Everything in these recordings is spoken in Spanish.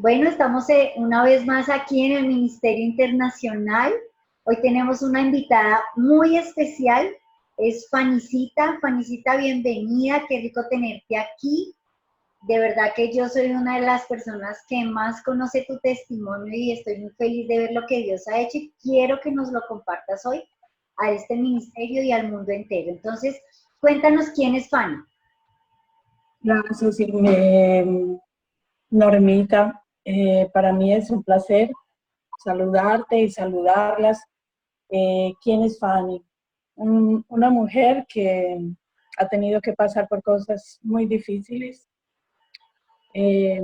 Bueno, estamos una vez más aquí en el Ministerio Internacional. Hoy tenemos una invitada muy especial, es Fanicita. Fanicita, bienvenida, qué rico tenerte aquí. De verdad que yo soy una de las personas que más conoce tu testimonio y estoy muy feliz de ver lo que Dios ha hecho y quiero que nos lo compartas hoy a este ministerio y al mundo entero. Entonces, cuéntanos quién es Fanny. Gracias, Normita. Para mí es un placer saludarte y saludarlas. ¿Quién es Fanny? Una mujer que ha tenido que pasar por cosas muy difíciles. Eh,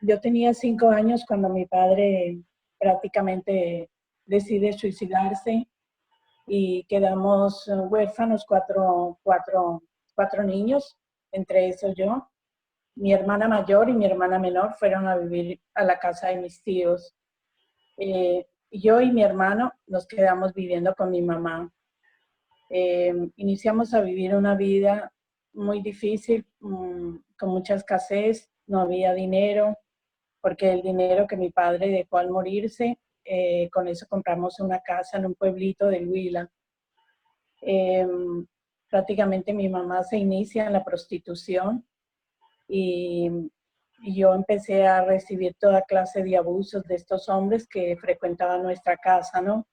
yo tenía 5 años cuando mi padre prácticamente decide suicidarse y quedamos huérfanos, cuatro niños, entre esos yo. Mi hermana mayor y mi hermana menor fueron a vivir a la casa de mis tíos. Yo y mi hermano nos quedamos viviendo con mi mamá. Iniciamos a vivir una vida muy difícil, con mucha escasez, no había dinero, porque el dinero que mi padre dejó al morirse, con eso compramos una casa en un pueblito del Huila. Eh, Prácticamente mi mamá se inicia en la prostitución y, y yo empecé a recibir toda clase de abusos de estos hombres que frecuentaban nuestra casa, ¿no?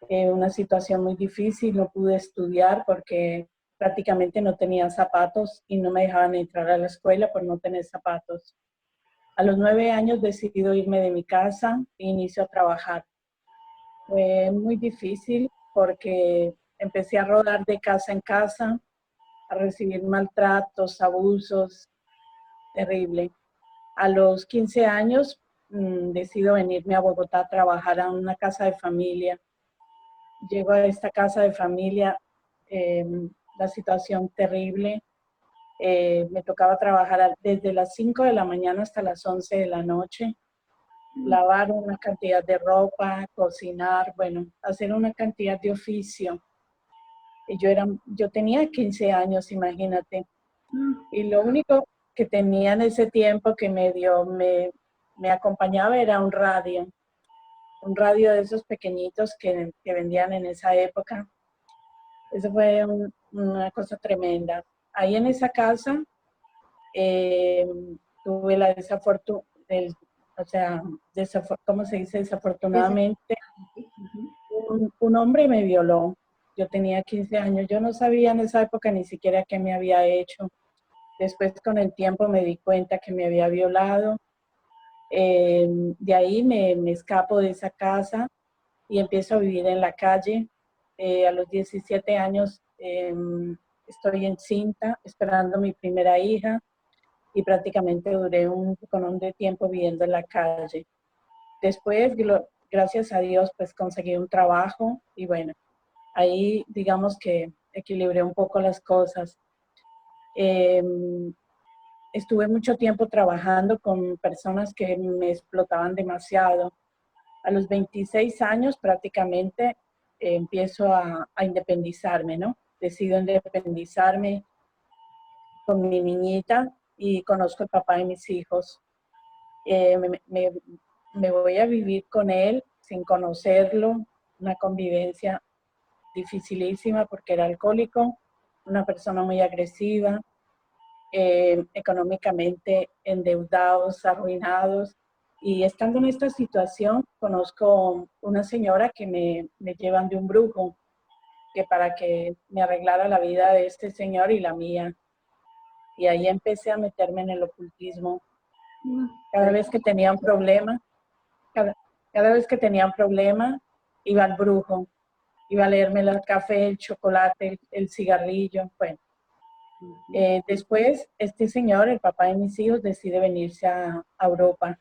Una situación muy difícil, no pude estudiar porque prácticamente no tenía zapatos y no me dejaban entrar a la escuela por no tener zapatos. A los 9 años decido irme de mi casa e inicio a trabajar. Fue muy difícil porque empecé a rodar de casa en casa, a recibir maltratos, abusos, terrible. A los 15 años decido venirme a Bogotá a trabajar a una casa de familia. Llego a esta casa de familia, eh, la situación terrible. Me tocaba trabajar desde las 5 de la mañana hasta las 11 de la noche, lavar una cantidad de ropa, cocinar, bueno, hacer una cantidad de oficio. Y yo tenía 15 años, imagínate. Y lo único que tenía en ese tiempo que me acompañaba era un radio de esos pequeñitos que vendían en esa época. Eso fue una cosa tremenda. Ahí en esa casa eh, tuve la desafortuna, o sea, ¿cómo se dice? Desafortunadamente, un hombre me violó. Yo tenía 15 años, yo no sabía en esa época ni siquiera qué me había hecho. Después con el tiempo me di cuenta que me había violado. De ahí me escapo de esa casa y empiezo a vivir en la calle. A los 17 años estoy encinta, esperando mi primera hija y prácticamente duré un poco de tiempo viviendo en la calle. Después, gracias a Dios, pues conseguí un trabajo y bueno, ahí digamos que equilibré un poco las cosas. Eh, Estuve mucho tiempo trabajando con personas que me explotaban demasiado. A los 26 años prácticamente empiezo a independizarme, ¿no? Decido independizarme con mi niñita y conozco al papá de mis hijos. Eh, me, me, Me voy a vivir con él sin conocerlo, una convivencia dificilísima porque era alcohólico, una persona muy agresiva, económicamente endeudados, arruinados. Y estando en esta situación, conozco una señora que me llevan de un brujo, que para que me arreglara la vida de este señor y la mía. Y ahí empecé a meterme en el ocultismo. Cada vez que tenía un problema, cada, cada vez que tenía un problema, iba al brujo, iba a leerme el café, el chocolate, el cigarrillo, bueno. Después, este señor, el papá de mis hijos, decide venirse a Europa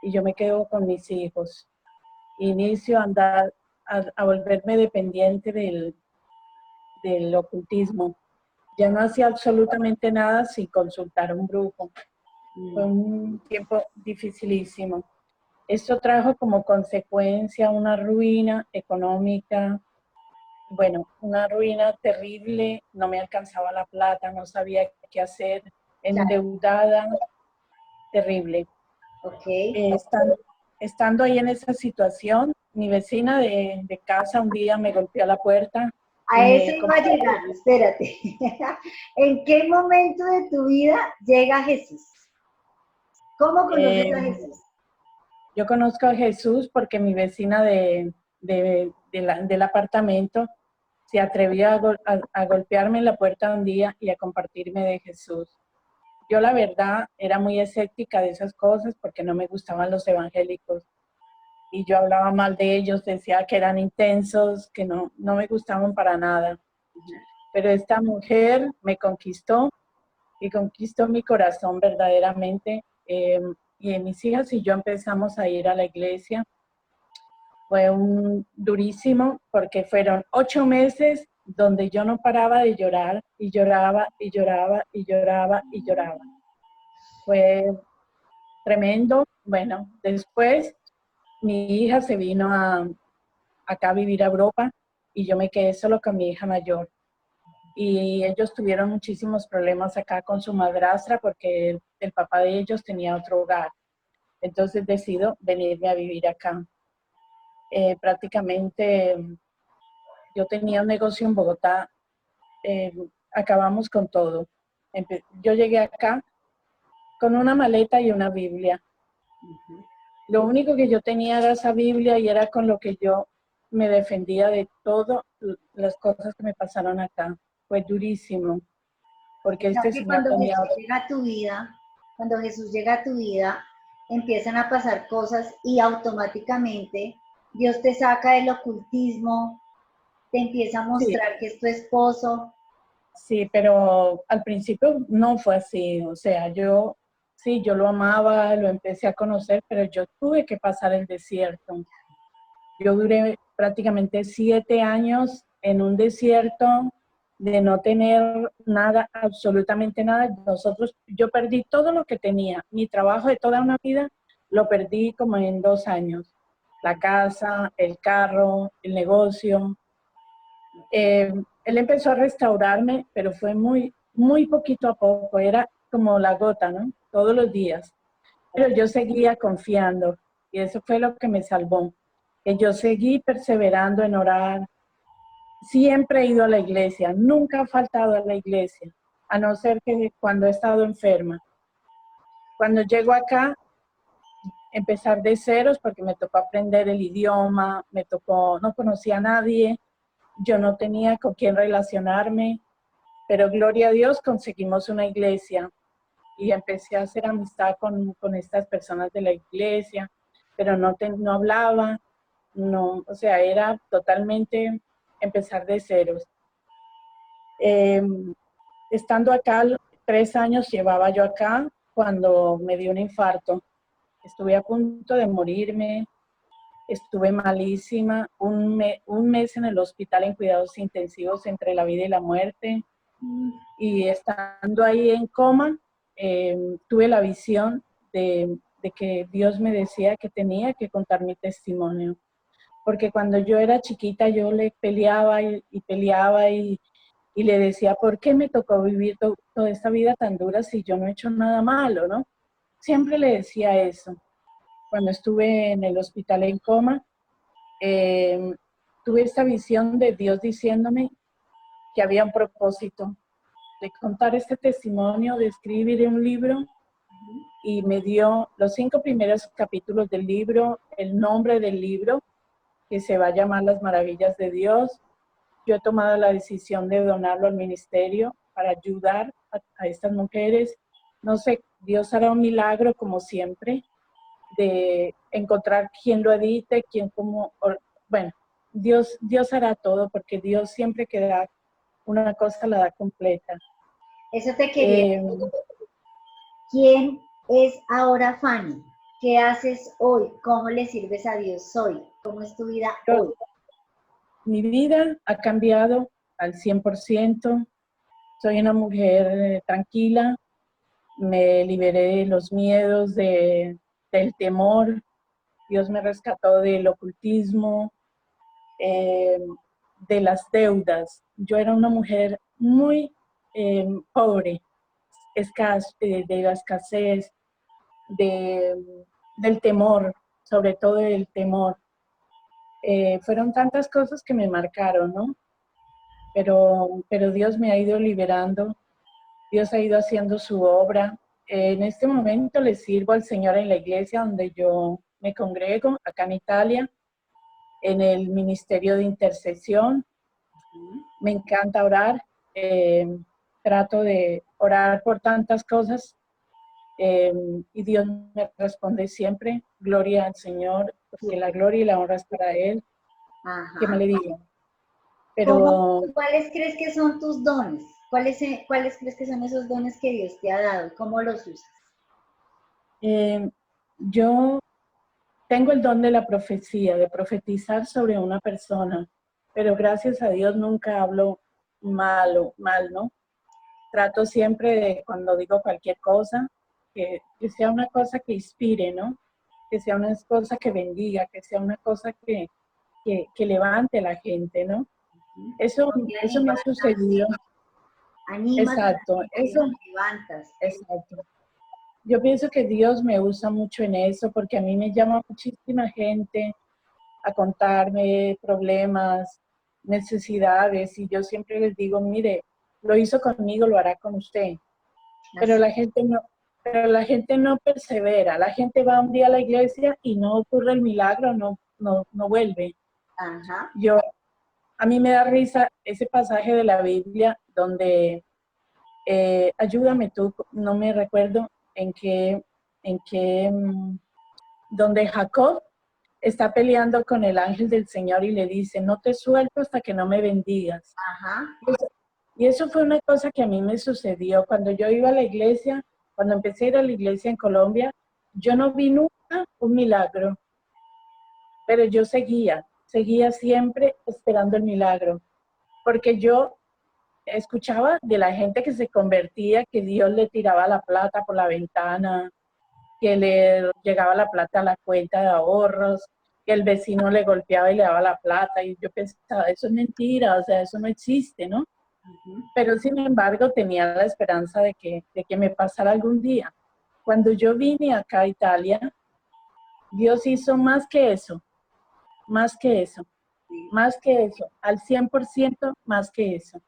y yo me quedo con mis hijos. Inicio a andar, a volverme dependiente del ocultismo. Ya no hacía absolutamente nada sin consultar a un brujo. Fue un tiempo dificilísimo. Esto trajo como consecuencia una ruina económica, bueno, una ruina terrible, no me alcanzaba la plata, no sabía qué hacer, Claro. endeudada, terrible. Ok. Estando ahí en esa situación, mi vecina de casa un día me golpeó a la puerta y A eso me iba a compró. llegar, espérate. ¿En qué momento de tu vida llega Jesús? ¿Cómo conoces a eh, Jesús? yo conozco a Jesús porque mi vecina del apartamento se atrevió a golpearme en la puerta un día y a compartirme de Jesús. Yo la verdad era muy escéptica de esas cosas porque no me gustaban los evangélicos y yo hablaba mal de ellos, decía que eran intensos, que no me gustaban para nada. Pero esta mujer me conquistó y conquistó mi corazón verdaderamente. Y mis hijas y yo empezamos a ir a la iglesia. Fue durísimo porque fueron 8 meses donde yo no paraba de llorar y lloraba y lloraba y lloraba y lloraba. Fue tremendo. Bueno, después mi hija se vino acá a vivir a Europa y yo me quedé solo con mi hija mayor. Y ellos tuvieron muchísimos problemas acá con su madrastra porque el papá de ellos tenía otro hogar. Entonces decido venirme a vivir acá. Prácticamente yo tenía un negocio en Bogotá, eh, acabamos con todo. Yo llegué acá con una maleta y una Biblia. Lo único que yo tenía era esa Biblia y era con lo que yo me defendía de todas las cosas que me pasaron acá. Fue durísimo, porque O sea este que señor cuando tenía. Jesús llega a tu vida, cuando Jesús llega a tu vida, empiezan a pasar cosas y automáticamente Dios te saca del ocultismo, te empieza a Sí, mostrar que es tu esposo. sí, pero al principio no fue así. O sea, yo lo amaba, lo empecé a conocer, pero yo tuve que pasar el desierto. Yo duré prácticamente 7 años en un desierto de no tener nada, absolutamente nada. Yo perdí todo lo que tenía. Mi trabajo de toda una vida lo perdí como en 2 años. La casa, el carro, el negocio. Él empezó a restaurarme, pero fue muy, muy poquito a poco. Era como la gota, ¿no? Todos los días. Pero yo seguía confiando y eso fue lo que me salvó, que yo seguí perseverando en orar. Siempre he ido a la iglesia, nunca he faltado a la iglesia, a no ser que cuando he estado enferma. Cuando llego acá, empezar de ceros porque me tocó aprender el idioma, no conocía a nadie, yo no tenía con quién relacionarme, pero gloria a Dios conseguimos una iglesia y empecé a hacer amistad con estas personas de la iglesia, pero no hablaba, no, o sea, era totalmente empezar de ceros. Eh, Estando acá, 3 años llevaba yo acá cuando me dio un infarto. Estuve a punto de morirme, estuve malísima, un mes en el hospital en cuidados intensivos entre la vida y la muerte. Y estando ahí en coma, tuve la visión de que Dios me decía que tenía que contar mi testimonio. Porque cuando yo era chiquita yo le peleaba y peleaba y le decía, ¿por qué me tocó vivir toda esta vida tan dura si yo no he hecho nada malo, ¿no? Siempre le decía eso. Cuando estuve en el hospital en coma, eh, tuve esta visión de Dios diciéndome que había un propósito de contar este testimonio, de escribir un libro, y me dio los 5 primeros capítulos del libro, el nombre del libro, que se va a llamar Las Maravillas de Dios. Yo he tomado la decisión de donarlo al ministerio para ayudar a estas mujeres. No sé, Dios hará un milagro como siempre, de encontrar quién lo edite, bueno, Dios hará todo porque Dios siempre que da una cosa la da completa. Eso te quería. Eh, ¿Quién es ahora Fanny? ¿Qué haces hoy? ¿Cómo le sirves a Dios hoy? ¿Cómo es tu vida yo, hoy? Mi vida ha cambiado al 100%. Soy una mujer tranquila, me liberé de los miedos, del temor. Dios me rescató del ocultismo, eh, de las deudas. Yo era una mujer muy pobre, de la escasez, de del temor, sobre todo del temor. Fueron tantas cosas que me marcaron, ¿no? Pero Dios me ha ido liberando, Dios ha ido haciendo su obra. En este momento le sirvo al Señor en la iglesia donde yo me congrego, acá en Italia, en el ministerio de intercesión. Me encanta orar, trato de orar por tantas cosas y Dios me responde siempre, gloria al Señor, porque la gloria y la honra es para Él. ¿Qué me Ajá. le digo? Pero ¿Cuáles crees que son tus dones? ¿Cuáles crees que son esos dones que Dios te ha dado? ¿Cómo los usas? yo tengo el don de la profecía, de profetizar sobre una persona, pero gracias a Dios nunca hablo mal, ¿no? Trato siempre de, cuando digo cualquier cosa, que sea una cosa que inspire, ¿no? Que sea una cosa que bendiga, que sea una cosa que levante a la gente, ¿no? Porque Eso me ha sucedido. animas a la Exacto, gente, los levantas. exacto. Yo pienso que Dios me usa mucho en eso porque a mí me llama muchísima gente a contarme problemas, necesidades y yo siempre les digo, mire, lo hizo conmigo, lo hará con usted. Pero Así, la gente no persevera, la gente va un día a la iglesia y no ocurre el milagro, no vuelve. ajá. A mí me da risa ese pasaje de la Biblia donde, ayúdame tú, no me recuerdo en qué, donde Jacob está peleando con el ángel del Señor y le dice, no te suelto hasta que no me bendigas. Ajá. Y eso fue una cosa que a mí me sucedió cuando yo iba a la iglesia, cuando empecé a ir a la iglesia en Colombia, yo no vi nunca un milagro, pero yo seguía siempre esperando el milagro, porque yo escuchaba de la gente que se convertía, que Dios le tiraba la plata por la ventana, que le llegaba la plata a la cuenta de ahorros, que el vecino le golpeaba y le daba la plata, y yo pensaba, eso es mentira, o sea, eso no existe, ¿no? Ujú. Pero sin embargo tenía la esperanza de que me pasara algún día. Cuando yo vine acá a Italia, Dios hizo más que eso, más que eso, Sí. más que eso, al 100% más que eso.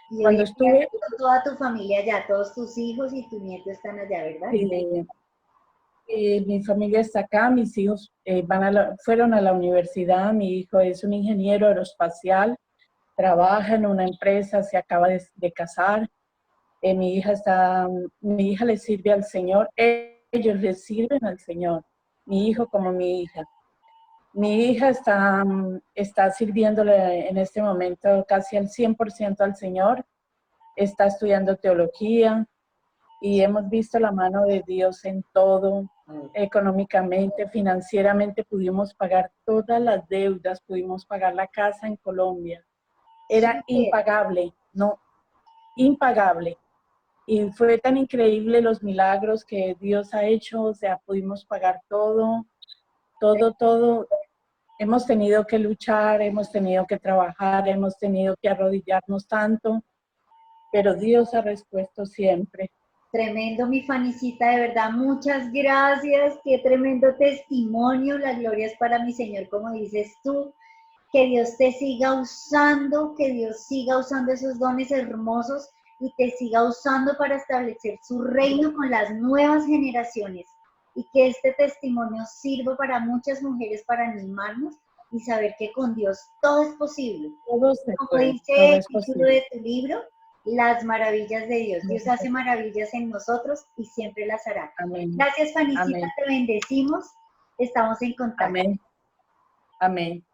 Y hoy Cuando en día estuve, toda tu familia allá, todos tus hijos y tu nieto están allá, ¿verdad? eh, mi familia está acá, mis hijos fueron a la universidad, mi hijo es un ingeniero aeroespacial, trabaja en una empresa, se acaba de casar. Mi hija le sirve al Señor, ellos le sirven al Señor, mi hijo como mi hija. Mi hija está sirviéndole en este momento casi al 100% al Señor, está estudiando teología y hemos visto la mano de Dios en todo, económicamente, financieramente pudimos pagar todas las deudas, pudimos pagar la casa en Colombia. Era Súper. impagable, no, impagable. Y fue tan increíble los milagros que Dios ha hecho, o sea, pudimos pagar todo. Hemos tenido que luchar, hemos tenido que trabajar, hemos tenido que arrodillarnos tanto, pero Dios ha respuesto siempre. Tremendo, mi Fanicita, de verdad, muchas gracias. Qué tremendo testimonio. La gloria es para mi Señor, como dices tú. Que Dios te siga usando, que Dios siga usando esos dones hermosos y te siga usando para establecer su reino con las nuevas generaciones. Y que este testimonio sirva para muchas mujeres para animarnos y saber que con Dios todo es posible. Todo se Como puede, dice todo el es título posible. de tu libro, las maravillas de Dios. Dios hace maravillas en nosotros y siempre las hará. Amén, Gracias, Fanicita, amén, te bendecimos. Estamos en contacto. amén, amén.